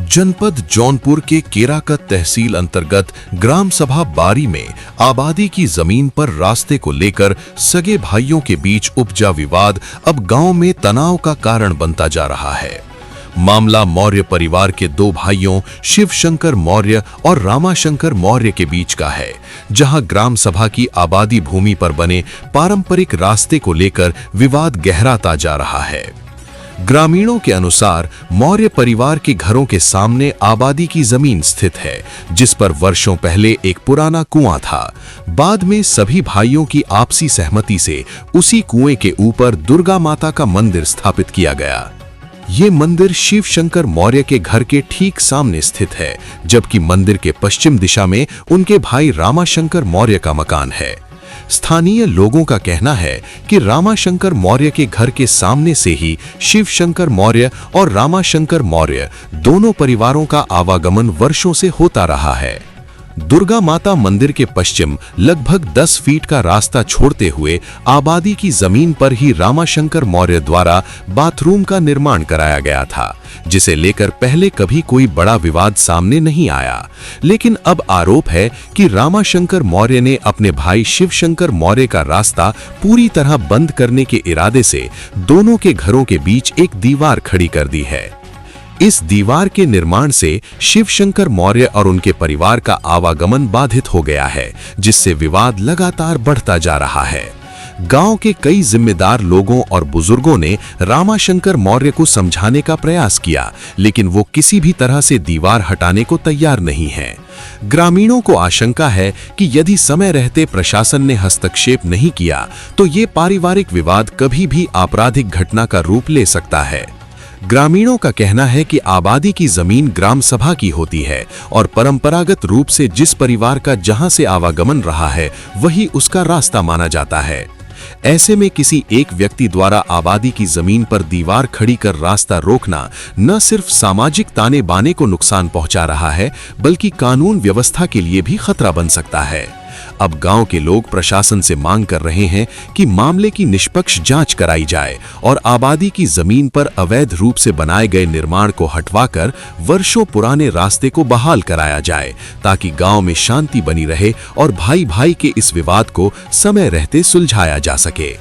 जनपद जौनपुर के केराकत तहसील अंतर्गत ग्राम सभा बारी में आबादी की जमीन पर रास्ते को लेकर सगे भाइयों के बीच उपजा विवाद अब गांव में तनाव का कारण बनता जा रहा है। मामला मौर्य परिवार के दो भाइयों शिवशंकर मौर्य और रामाशंकर मौर्य के बीच का है, जहां ग्राम सभा की आबादी भूमि पर बने पारंपरिक रास्ते को लेकर विवाद गहराता जा रहा है। ग्रामीणों के अनुसार मौर्य परिवार के घरों के सामने आबादी की जमीन स्थित है, जिस पर वर्षों पहले एक पुराना कुआं था। बाद में सभी भाइयों की आपसी सहमति से उसी कुएं के ऊपर दुर्गा माता का मंदिर स्थापित किया गया। ये मंदिर शिवशंकर मौर्य के घर के ठीक सामने स्थित है, जबकि मंदिर के पश्चिम दिशा में उनके भाई रामाशंकर मौर्य का मकान है। स्थानीय लोगों का कहना है कि रामाशंकर मौर्य के घर के सामने से ही शिवशंकर मौर्य और रामाशंकर मौर्य दोनों परिवारों का आवागमन वर्षों से होता रहा है। दुर्गा माता मंदिर के पश्चिम लगभग 10 फीट का रास्ता छोड़ते हुए आबादी की जमीन पर ही रामाशंकर मौर्य द्वारा बाथरूम का निर्माण कराया गया था, जिसे लेकर पहले कभी कोई बड़ा विवाद सामने नहीं आया। लेकिन अब आरोप है कि रामाशंकर मौर्य ने अपने भाई शिवशंकर मौर्य का रास्ता पूरी तरह बंद करने के इरादे से दोनों के घरों के बीच एक दीवार खड़ी कर दी है। इस दीवार के निर्माण से शिवशंकर मौर्य और उनके परिवार का आवागमन बाधित हो गया है, जिससे विवाद लगातार बढ़ता जा रहा है। गांव के कई जिम्मेदार लोगों और बुजुर्गों ने रामाशंकर मौर्य को समझाने का प्रयास किया, लेकिन वो किसी भी तरह से दीवार हटाने को तैयार नहीं है। ग्रामीणों को आशंका है कि यदि समय रहते प्रशासन ने हस्तक्षेप नहीं किया तो ये पारिवारिक विवाद कभी भी आपराधिक घटना का रूप ले सकता है। ग्रामीणों का कहना है कि आबादी की जमीन ग्राम सभा की होती है और परंपरागत रूप से जिस परिवार का जहां से आवागमन रहा है वही उसका रास्ता माना जाता है। ऐसे में किसी एक व्यक्ति द्वारा आबादी की जमीन पर दीवार खड़ी कर रास्ता रोकना न सिर्फ सामाजिक ताने बाने को नुकसान पहुंचा रहा है, बल्कि कानून व्यवस्था के लिए भी खतरा बन सकता है। अब गांव के लोग प्रशासन से मांग कर रहे हैं कि मामले की निष्पक्ष जांच कराई जाए और आबादी की जमीन पर अवैध रूप से बनाए गए निर्माण को हटवाकर वर्षों पुराने रास्ते को बहाल कराया जाए, ताकि गांव में शांति बनी रहे और भाई भाई के इस विवाद को समय रहते सुलझाया जा सके।